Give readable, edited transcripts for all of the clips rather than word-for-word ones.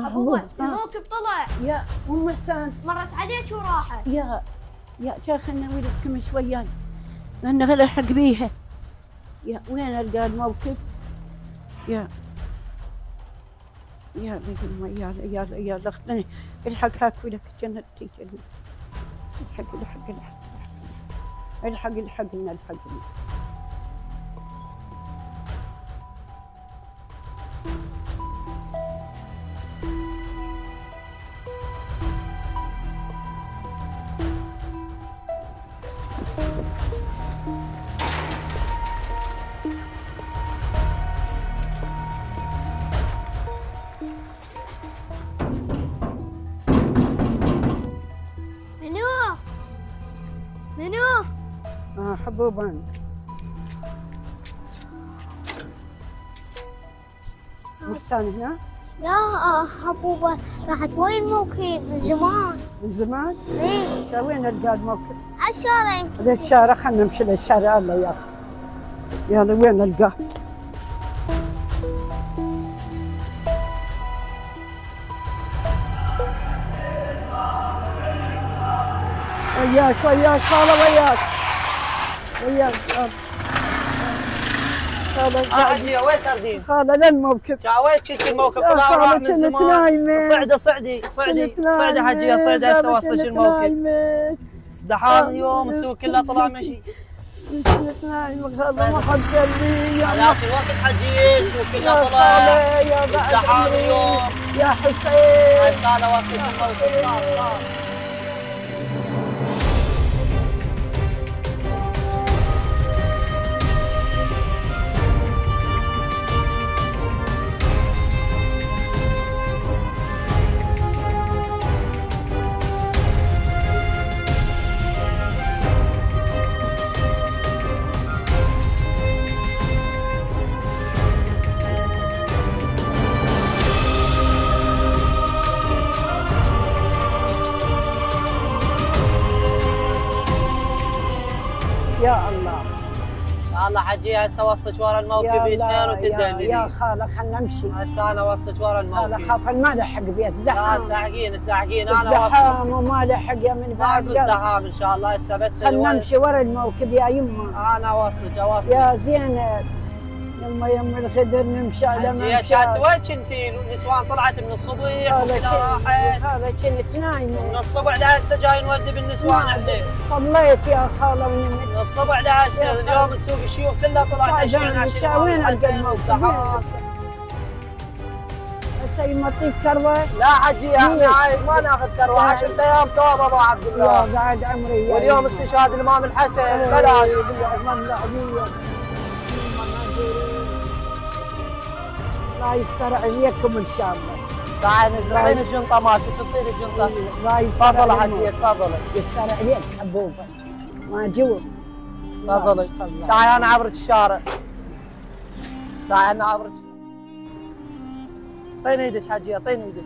ابوه الموكب طلع. يا ام حسان مرت عليك وراحت. يا خلنا نوي لكم شويان لان غير الحق بيها. يا وين القى الموكب؟ يا يا اختني الحق هاكو لك جنتي الحق لنا. منو؟ حبوبان. محسان هنا؟ لا حبوبة راحت وين الموكب من زمان. من زمان؟ ايه. وين القى الموكب؟ على الشارع يمكن. للشارع خلنا نمشي للشارع الله ياخذ. يلا وين القاه؟ وياك خاله وياك خاله حجية وين تردين؟ خاله للموكب. وين شلتي الموكب؟ طلع راح من زمان. صعدي حجية صعدي هسه وصلت الموكب. ازدحام اليوم السوق كله طلع مشي. كنت نايمة هذا ما حد قال لي. هذاك الوقت حجية السوق كله طلع. ازدحام اليوم. يا حسين. هسه انا وصلت الموكب صار. يا الله حجية هسه وصلت ورا الموكب ايش خير وتدللي. يا خاله خلنا نمشي. هسه انا وصلت ورا الموكب. خاله خاف ما لحق بيت ازدحام. لا تلاحقين انا وصلت. ازدحام وما لحق يا من بعد. ماكو ازدحام ان شاء الله هسه بس خلنا نمشي ورا الموكب يا يمه. انا واصلك. يا زينب يما الخدر نمشي على ما كانت وين كنتي؟ النسوان طلعت من الصبح وكذا راحت. هذا كنت نايمه من الصبح لهسه جاي نودي بالنسوان احنا. صليت يا خاله من الصبح لهسه اليوم السوق الشيوخ كله طلع تشرين عشان وين الحسن والازدحام. هسه يمطيك كروه؟ لا حجي احنا ما ناخذ كروه 10 ايام ثواب ابو عبد الله. يا بعد عمري. واليوم استشهاد الامام الحسن بلاش. الله يستر عليكم ان شاء الله. تعال نزلين الجنطه مالتك شطين الجنطه. الله يستر. تفضل حجيه تفضلي. يستر عليك حبوبه ما جوا. تفضلي. تعال انا عبرك الشارع. تعال انا عبرك. اعطيني ايدك حجيه اعطيني ايدك.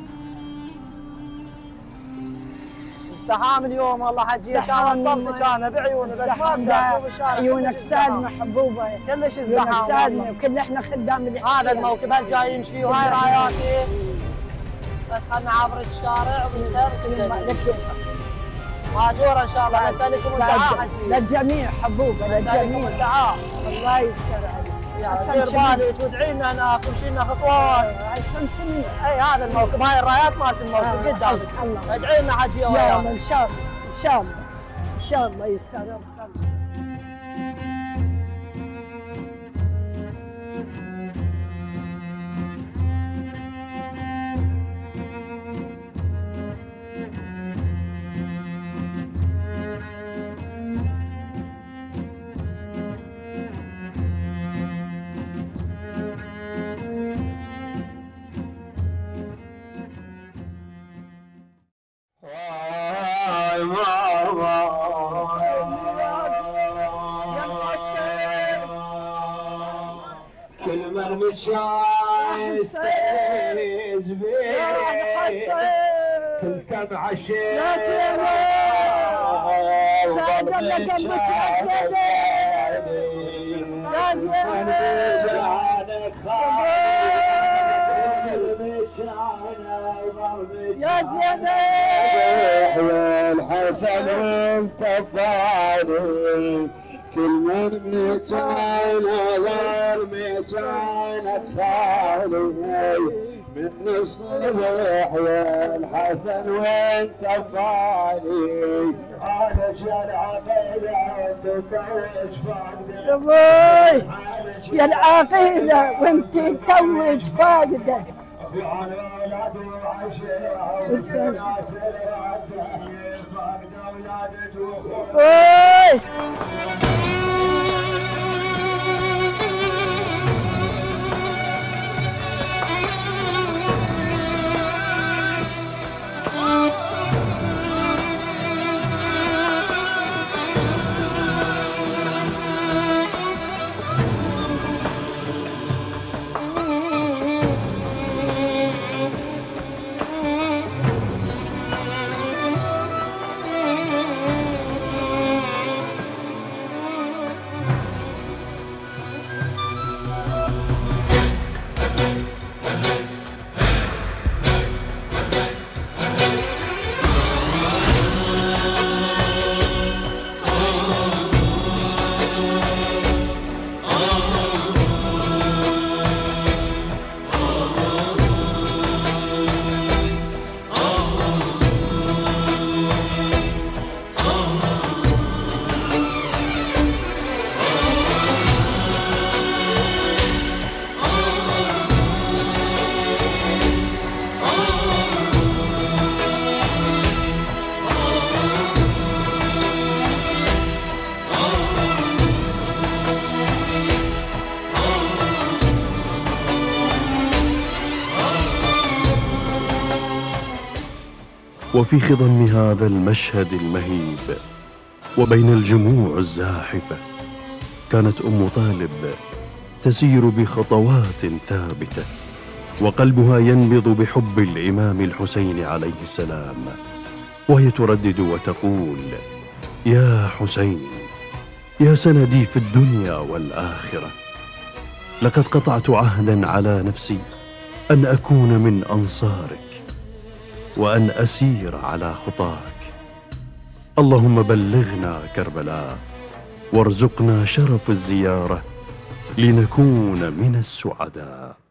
ازدحام اليوم والله حجيه كان وصلتك انا بعيوني بس ما اقدر اشوف الشارع. عيونك سالمه حبوبه. كلش ازدحام سالمه وكل احنا خدام هذا الموكب هالجاي يمشي وهاي راياتي. بس خلنا عبرة الشارع وبالخير ماجورة ان شاء الله. نسألكم الدعاء حجي. للجميع حبوبه للجميع. نسألكم الدعاء. الله يستر عليك. دير بالك وادعي لنا هناك ومشي لنا خطوات. اي هذا الموكب هاي الرايات مالت الموكب قدامك. ادعي لنا حجي وياك. ان شاء الله ان شاء الله يستر. كل من متشايس كل كم عشيت والحسن وانت فاضي كل من ميتان ظل ميتان الثاني من الصبح والحسن وانت فاضي على شارع بيضاء تتوج فاقده يا العقيلة وانت توج فاقده وفي خضم هذا المشهد المهيب وبين الجموع الزاحفة كانت أم طالب تسير بخطوات ثابتة وقلبها ينبض بحب الإمام الحسين عليه السلام، وهي تردد وتقول: يا حسين، يا سندي في الدنيا والآخرة، لقد قطعت عهدا على نفسي أن أكون من أنصارك وأن أسير على خطاك. اللهم بلغنا كربلاء وارزقنا شرف الزيارة لنكون من السعداء.